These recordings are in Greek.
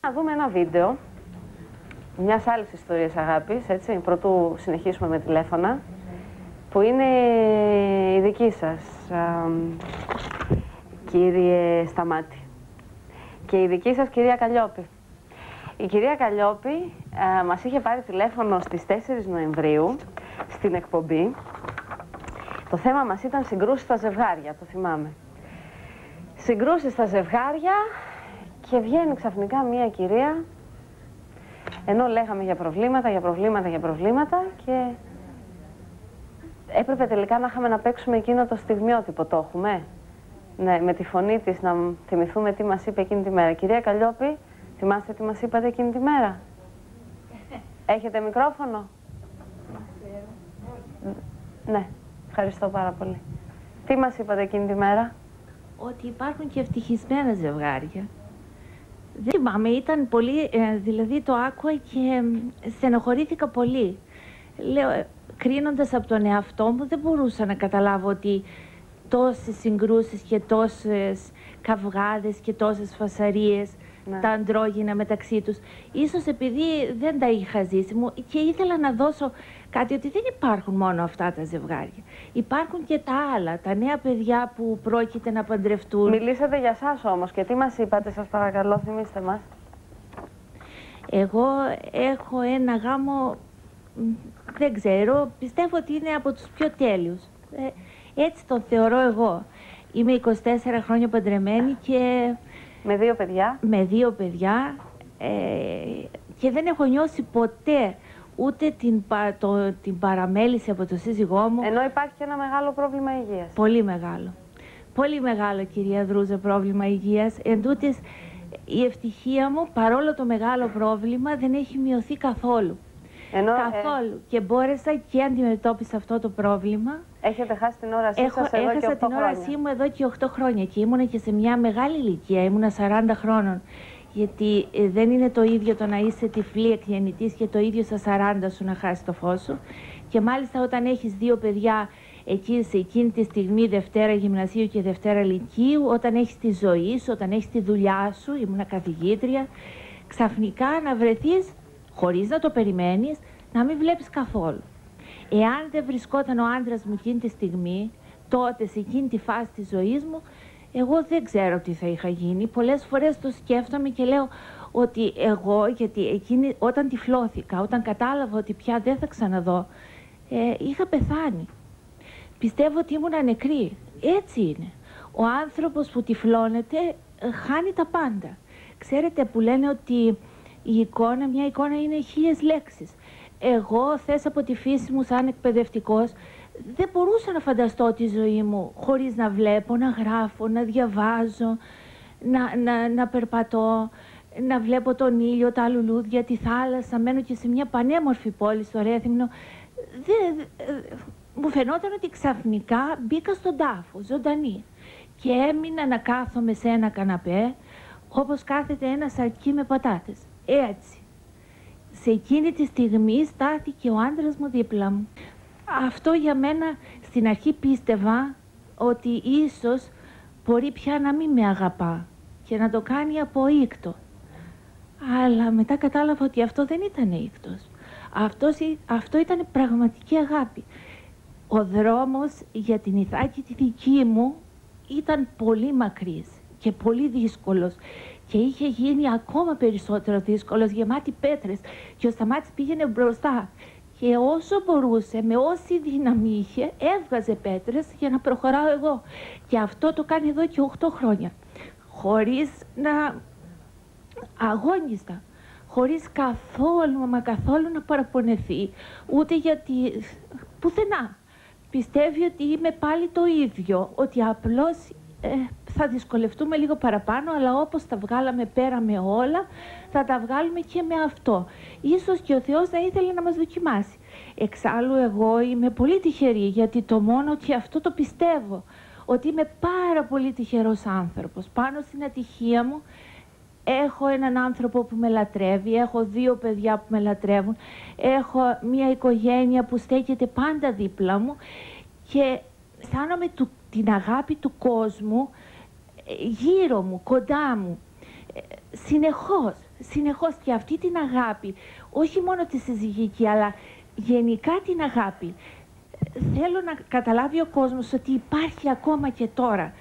Να δούμε ένα βίντεο μιας άλλης ιστορίας αγάπης, έτσι, πρωτού συνεχίσουμε με τηλέφωνα, που είναι η δική σας, κύριε Σταμάτη, και η δική σας κυρία Καλλιόπη. Η κυρία Καλλιόπη μας είχε πάρει τηλέφωνο στις 4 Νοεμβρίου στην εκπομπή. Το θέμα μας ήταν συγκρούσεις στα ζευγάρια, το θυμάμαι. Συγκρούσεις στα ζευγάρια και βγαίνει ξαφνικά μία κυρία, ενώ λέγαμε για προβλήματα και έπρεπε τελικά να είχαμε να παίξουμε εκείνο το στιγμιότυπο, το έχουμε. Ναι, με τη φωνή της να θυμηθούμε τι μας είπε εκείνη τη μέρα. Κυρία Καλλιόπη, θυμάστε τι μας είπατε εκείνη τη μέρα? Έχετε μικρόφωνο? Ναι, ευχαριστώ πάρα πολύ. Τι μας είπατε εκείνη τη μέρα? Ότι υπάρχουν και ευτυχισμένα ζευγάρια. Δεν θυμάμαι, ήταν πολύ, δηλαδή το άκουα και στενοχωρήθηκα πολύ. Λέω, κρίνοντας από τον εαυτό μου, δεν μπορούσα να καταλάβω ότι τόσες συγκρούσεις και τόσες καυγάδες και τόσες φασαρίες, τα αντρόγυνα μεταξύ τους. Ίσως επειδή δεν τα είχα ζήσει μου και ήθελα να δώσω κάτι, ότι δεν υπάρχουν μόνο αυτά τα ζευγάρια. Υπάρχουν και τα άλλα, τα νέα παιδιά που πρόκειται να παντρευτούν. Μιλήσατε για σας όμως και τι μας είπατε, σας παρακαλώ, θυμίστε μας. Εγώ έχω ένα γάμο, δεν ξέρω, πιστεύω ότι είναι από τους πιο τέλειους. Έτσι τον θεωρώ εγώ. Είμαι 24 χρόνια παντρεμένη και... Με 2 παιδιά. Με 2 παιδιά και δεν έχω νιώσει ποτέ ούτε την παραμέληση από το σύζυγό μου. Ενώ υπάρχει και ένα μεγάλο πρόβλημα υγείας. Πολύ μεγάλο. Πολύ μεγάλο, κυρία Δρούζα, πρόβλημα υγείας. Εν τούτης, η ευτυχία μου, παρόλο το μεγάλο πρόβλημα, δεν έχει μειωθεί καθόλου. Καθόλου. Και μπόρεσα και αντιμετώπισα αυτό το πρόβλημα. Έχετε χάσει την όρασή σας εδώ και 8 χρόνια. Έχασα την όρασή μου εδώ και 8 χρόνια και ήμουνα και σε μια μεγάλη ηλικία, ήμουνα 40 χρόνων. Γιατί δεν είναι το ίδιο το να είσαι τυφλή εκγεννητής και το ίδιο στα 40 σου να χάσει το φως σου. Και μάλιστα όταν έχεις 2 παιδιά εκεί σε εκείνη τη στιγμή, Δευτέρα Γυμνασίου και Δευτέρα Λυκείου, όταν έχεις τη ζωή σου, όταν έχεις τη δουλειά σου, ήμουνα καθηγήτρια, ξαφνικά να βρεθείς, χωρίς να το περιμένεις, να μην βλέπεις καθόλου. Εάν δεν βρισκόταν ο άντρας μου εκείνη τη στιγμή, τότε σε εκείνη τη φάση της ζωής μου, εγώ δεν ξέρω τι θα είχα γίνει. Πολλές φορές το σκέφτομαι και λέω ότι εγώ, γιατί εκείνη, όταν τυφλώθηκα, όταν κατάλαβα ότι πια δεν θα ξαναδώ, είχα πεθάνει. Πιστεύω ότι ήμουνα νεκρή. Έτσι είναι. Ο άνθρωπος που τυφλώνεται χάνει τα πάντα. Ξέρετε που λένε ότι μια εικόνα είναι 1000 λέξεις. Εγώ, θες από τη φύση μου σαν εκπαιδευτικός, δεν μπορούσα να φανταστώ τη ζωή μου χωρίς να βλέπω, να γράφω, να διαβάζω, να περπατώ, να βλέπω τον ήλιο, τα λουλούδια, τη θάλασσα. Μένω και σε μια πανέμορφη πόλη στο Ρέθυμνο. Μου φαινόταν ότι ξαφνικά μπήκα στον τάφο, ζωντανή. Και έμεινα να κάθομαι σε ένα καναπέ, όπως κάθεται ένα σαρκί με πατάτες. Έτσι. Σε εκείνη τη στιγμή στάθηκε ο άντρας μου δίπλα μου. Αυτό για μένα, στην αρχή πίστευα ότι ίσως μπορεί πια να μην με αγαπά και να το κάνει από ήκτο. Αλλά μετά κατάλαβα ότι αυτό δεν ήταν ήκτος. Αυτό ήταν πραγματική αγάπη. Ο δρόμος για την Ιθάκη τη δική μου ήταν πολύ μακρύς και πολύ δύσκολος. Και είχε γίνει ακόμα περισσότερο δύσκολος, γεμάτη πέτρες. Και ο Σταμάτης πήγαινε μπροστά. Και όσο μπορούσε, με όση δύναμη είχε, έβγαζε πέτρες για να προχωράω εγώ. Και αυτό το κάνει εδώ και 8 χρόνια. Χωρίς να αγώνιστα. Χωρίς καθόλου να παραπονεθεί. Ούτε γιατί πουθενά. Πιστεύει ότι είμαι πάλι το ίδιο. Ότι απλώς θα δυσκολευτούμε λίγο παραπάνω, αλλά όπως τα βγάλαμε πέρα με όλα, θα τα βγάλουμε και με αυτό. Ίσως και ο Θεός να ήθελε να μας δοκιμάσει. Εξάλλου εγώ είμαι πολύ τυχερή, γιατί το μόνο και αυτό το πιστεύω, ότι είμαι πάρα πολύ τυχερός άνθρωπος. Πάνω στην ατυχία μου έχω έναν άνθρωπο που με λατρεύει, έχω 2 παιδιά που με λατρεύουν, έχω μια οικογένεια που στέκεται πάντα δίπλα μου και αισθάνομαι την αγάπη του κόσμου γύρω μου, κοντά μου. συνεχώς και αυτή την αγάπη, όχι μόνο τη συζυγική, αλλά γενικά την αγάπη. Θέλω να καταλάβει ο κόσμος ότι υπάρχει ακόμα και τώρα.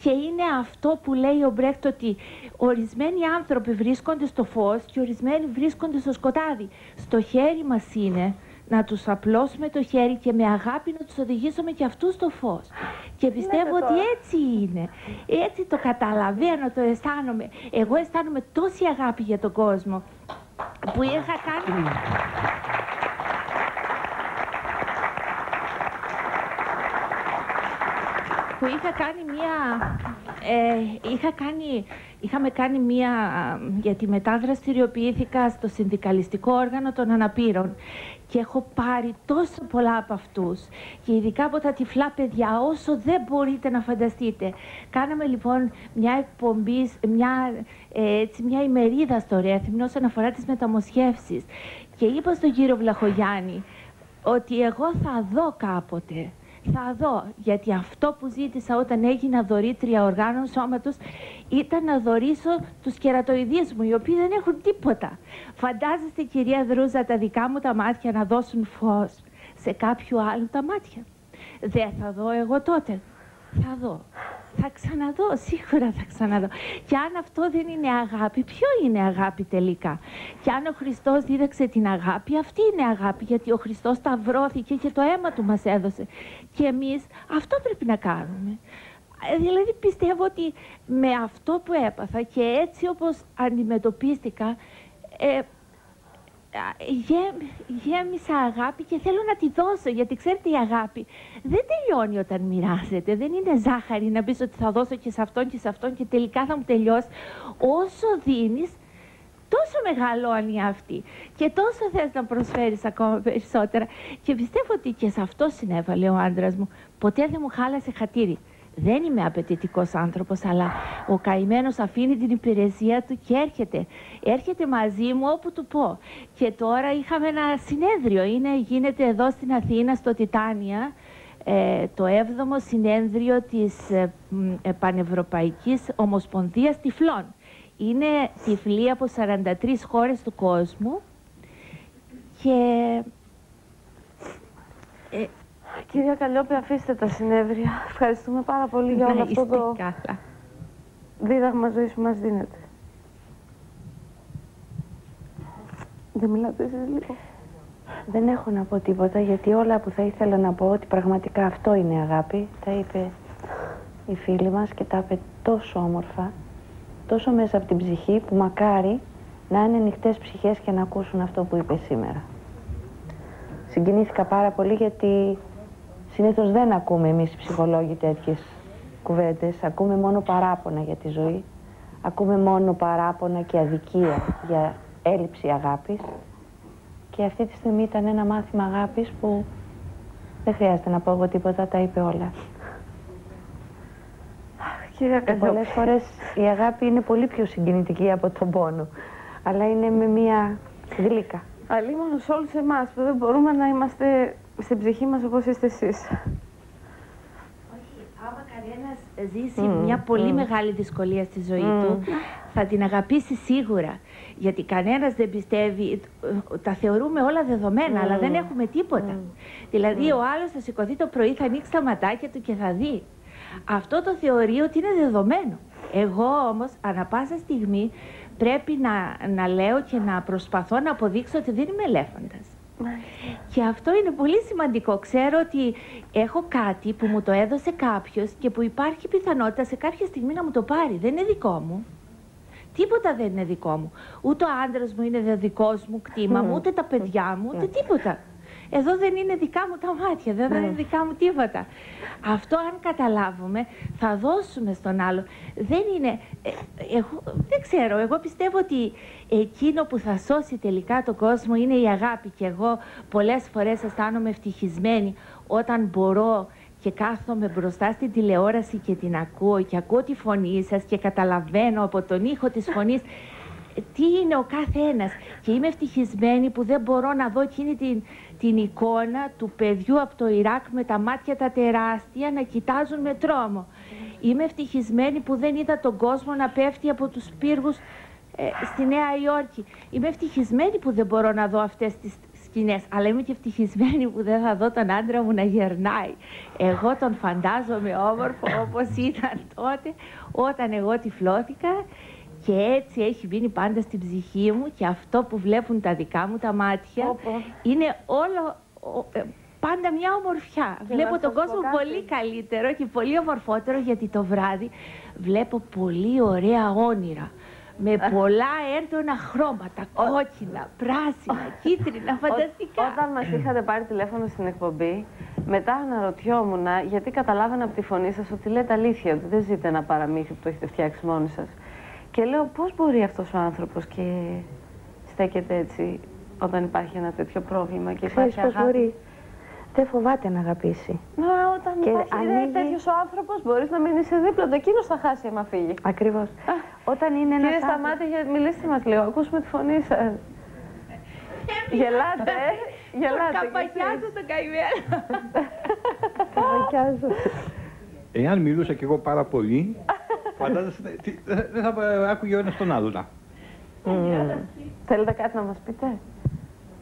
Και είναι αυτό που λέει ο Μπρέχτ, ότι ορισμένοι άνθρωποι βρίσκονται στο φως και ορισμένοι βρίσκονται στο σκοτάδι. Στο χέρι μας είναι να τους απλώσουμε το χέρι και με αγάπη να τους οδηγήσουμε και αυτούς στο φως. Και πιστεύω ότι έτσι είναι. Έτσι το καταλαβαίνω, το αισθάνομαι. Εγώ αισθάνομαι τόση αγάπη για τον κόσμο που είχα κάνει... που είχαμε κάνει μία, γιατί μετά δραστηριοποιήθηκα στο συνδικαλιστικό όργανο των αναπήρων και έχω πάρει τόσο πολλά από αυτούς και ειδικά από τα τυφλά παιδιά, όσο δεν μπορείτε να φανταστείτε. Κάναμε λοιπόν μια εκπομπή, μια ημερίδα στο Ρέθυμνο όσον αφορά τις μεταμοσχεύσεις και είπα στον κύριο Βλαχογιάννη ότι εγώ θα δω κάποτε. Θα δω, γιατί αυτό που ζήτησα όταν έγινα δωρήτρια οργάνων σώματος ήταν να δωρήσω τους κερατοειδείς μου, οι οποίοι δεν έχουν τίποτα. Φαντάζεστε, κυρία Δρούζα, τα δικά μου τα μάτια να δώσουν φως σε κάποιου άλλου τα μάτια? Δεν θα δω εγώ τότε. Θα δω. Θα ξαναδώ, σίγουρα θα ξαναδώ. Και αν αυτό δεν είναι αγάπη, ποιο είναι αγάπη τελικά? Και αν ο Χριστός δίδαξε την αγάπη, αυτή είναι αγάπη, γιατί ο Χριστός σταυρώθηκε και το αίμα του μας έδωσε. Και εμείς αυτό πρέπει να κάνουμε. Δηλαδή πιστεύω ότι με αυτό που έπαθα και έτσι όπως αντιμετωπίστηκα, γέμισα αγάπη και θέλω να τη δώσω, γιατί ξέρετε, η αγάπη δεν τελειώνει όταν μοιράζεται. Δεν είναι ζάχαρη να πεις ότι θα δώσω και σε αυτόν και σε αυτόν και τελικά θα μου τελειώσει. Όσο δίνεις, τόσο μεγαλώνει αυτή και τόσο θες να προσφέρεις ακόμα περισσότερα. Και πιστεύω ότι και σε αυτό συνέβαλε ο άντρας μου. Ποτέ δεν μου χάλασε χατήρι. Δεν είμαι απαιτητικός άνθρωπος, αλλά ο καημένος αφήνει την υπηρεσία του και έρχεται μαζί μου όπου του πω. Και τώρα είχαμε ένα συνέδριο, γίνεται εδώ στην Αθήνα, στο Τιτάνια, το 7ο συνέδριο της Πανευρωπαϊκής Ομοσπονδίας Τυφλών. Είναι τυφλοί από 43 χώρες του κόσμου και... Κυρία Καλλιόπη, αφήστε τα συνέδρια. Ευχαριστούμε πάρα πολύ για όλο αυτό το δίδαγμα ζωής που μας δίνετε. Δεν μιλάτε εσείς λίγο? Δεν έχω να πω τίποτα, γιατί όλα που θα ήθελα να πω, ότι πραγματικά αυτό είναι αγάπη, τα είπε η φίλη μας και τα είπε τόσο όμορφα, τόσο μέσα από την ψυχή, που μακάρι να είναι ανοιχτές ψυχές και να ακούσουν αυτό που είπε σήμερα. Συγκινήθηκα πάρα πολύ, γιατί συνήθως δεν ακούμε εμείς οι ψυχολόγοι τέτοιες κουβέντες. Ακούμε μόνο παράπονα για τη ζωή. Ακούμε μόνο παράπονα και αδικία για έλλειψη αγάπης. Και αυτή τη στιγμή ήταν ένα μάθημα αγάπης που δεν χρειάζεται να πω εγώ τίποτα, τα είπε όλα. Και πολλές φορές η αγάπη είναι πολύ πιο συγκινητική από τον πόνο. Αλλά είναι με μία γλύκα. Αλλήμον σε όλους εμάς που δεν μπορούμε να είμαστε στην ψυχή μας όπως είστε εσείς. Όχι, άμα κανένας ζήσει μια πολύ μεγάλη δυσκολία στη ζωή του, θα την αγαπήσει σίγουρα. Γιατί κανένας δεν πιστεύει, τα θεωρούμε όλα δεδομένα, αλλά δεν έχουμε τίποτα. Δηλαδή ο άλλος θα σηκωθεί το πρωί, θα ανοίξει τα ματάκια του και θα δει. Αυτό το θεωρεί ότι είναι δεδομένο. Εγώ όμως, ανά πάσα στιγμή, πρέπει να λέω και να προσπαθώ να αποδείξω ότι δεν είμαι ελέφαντας. Και αυτό είναι πολύ σημαντικό. Ξέρω ότι έχω κάτι που μου το έδωσε κάποιος και που υπάρχει πιθανότητα σε κάποια στιγμή να μου το πάρει. Δεν είναι δικό μου. Τίποτα δεν είναι δικό μου. Ούτε ο άντρας μου είναι δικός μου κτήμα μου, ούτε τα παιδιά μου, ούτε τίποτα. Εδώ δεν είναι δικά μου τα μάτια, δεν είναι δικά μου τίποτα. Αυτό αν καταλάβουμε θα δώσουμε στον άλλο. Δεν είναι, δεν ξέρω, εγώ πιστεύω ότι εκείνο που θα σώσει τελικά τον κόσμο είναι η αγάπη. Και εγώ πολλές φορές αισθάνομαι ευτυχισμένη όταν μπορώ και κάθομαι μπροστά στην τηλεόραση και την ακούω και ακούω τη φωνή σας και καταλαβαίνω από τον ήχο της φωνής τι είναι ο κάθε ένας. Και είμαι ευτυχισμένη που δεν μπορώ να δω εκείνη την εικόνα του παιδιού από το Ιράκ με τα μάτια τα τεράστια να κοιτάζουν με τρόμο. Είμαι ευτυχισμένη που δεν είδα τον κόσμο να πέφτει από τους πύργους στη Νέα Υόρκη. Είμαι ευτυχισμένη που δεν μπορώ να δω αυτές τις σκηνές, αλλά είμαι και ευτυχισμένη που δεν θα δω τον άντρα μου να γερνάει. Εγώ τον φαντάζομαι όμορφο όπως ήταν τότε, όταν εγώ τυφλώθηκα, και έτσι έχει μείνει πάντα στην ψυχή μου, και αυτό που βλέπουν τα δικά μου τα μάτια είναι όλο πάντα μια ομορφιά. Βλέπω τον κόσμο πολύ καλύτερο και πολύ ομορφότερο, γιατί το βράδυ βλέπω πολύ ωραία όνειρα. Με πολλά έντονα χρώματα, κόκκινα, πράσινα, κίτρινα, φανταστικά. Όταν μας είχατε πάρει τηλέφωνο στην εκπομπή, μετά αναρωτιόμουν, γιατί καταλάβαινα από τη φωνή σας ότι λέτε αλήθεια, ότι δεν ζείτε ένα παραμύθι που το έχετε φτιάξει μόνοι σας. Και λέω, πώς μπορεί αυτός ο άνθρωπος και στέκεται έτσι όταν υπάρχει ένα τέτοιο πρόβλημα και υπάρχει αγάπη. Μπορεί. Δεν φοβάται να αγαπήσει. Όταν υπάρχει τέτοιος ο άνθρωπος, μπορείς να μείνεις δίπλα του. Εκείνος θα χάσει άμα φύγει. Ακριβώς. Όταν είναι ένας Κύριε Σταμάτη, μιλήστε μας λίγο. Ακούσουμε τη φωνή σας. Γελάτε, γελάτε. Καπακιάζω τον καημένο. Καπακιάζω. Εάν μιλούσα κι εγώ πάρα πολύ, φαντάζεστε, δεν θα άκουγε ο ένας τον άλλον. Θέλετε κάτι να μας πείτε?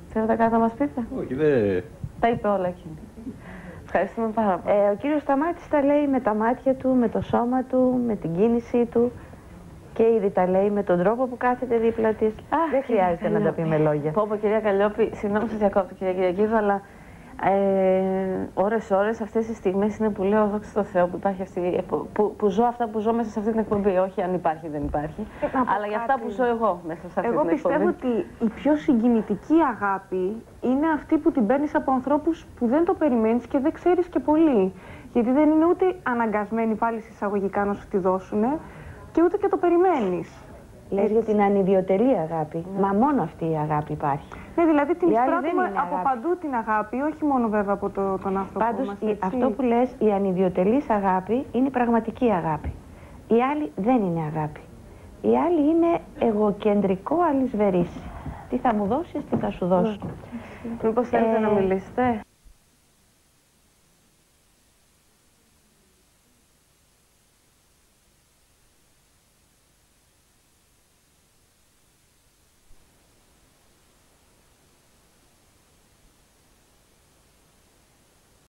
Θέλετε κάτι να μας πείτε? Όχι, δεν... Τα είπε όλα εκείνη. Ευχαριστούμε πάρα πολύ. Ο κύριος Σταμάτης τα λέει με τα μάτια του, με το σώμα του, με την κίνησή του, και ήδη τα λέει με τον τρόπο που κάθεται δίπλα της. Δεν χρειάζεται να τα πει με λόγια. Πω, κυρία Καλλιόπη, συγγνώμη σας διακόπτω, κυρία Κυριακίδου, αλλά ώρες αυτές οι στιγμές είναι που λέω δόξα τω Θεώ που υπάρχει αυτή, που ζω αυτά που ζω μέσα σε αυτή την εκπομπή. Όχι αν υπάρχει δεν υπάρχει, αλλά για αυτά που ζω εγώ μέσα σε αυτή την εκπομπή. Εγώ πιστεύω ότι η πιο συγκινητική αγάπη είναι αυτή που την παίρνεις από ανθρώπους που δεν το περιμένεις και δεν ξέρεις και πολύ. Γιατί δεν είναι ούτε αναγκασμένοι πάλι εισαγωγικά να σου τη δώσουν και ούτε και το περιμένεις. Λες για την ανιδιοτελή αγάπη. Μα μόνο αυτή η αγάπη υπάρχει. Ναι, δηλαδή την εισπράττουμε από παντού την αγάπη, όχι μόνο βέβαια από τον άνθρωπο Πάντως, μας. Πάντως, αυτό που λες, η ανιδιοτελής αγάπη είναι η πραγματική αγάπη. Η άλλη δεν είναι αγάπη. Η άλλη είναι εγωκεντρικό αλυσβερίσι. Τι θα μου δώσεις, τι θα σου δώσω. Μήπως θέλετε να μιλήσετε?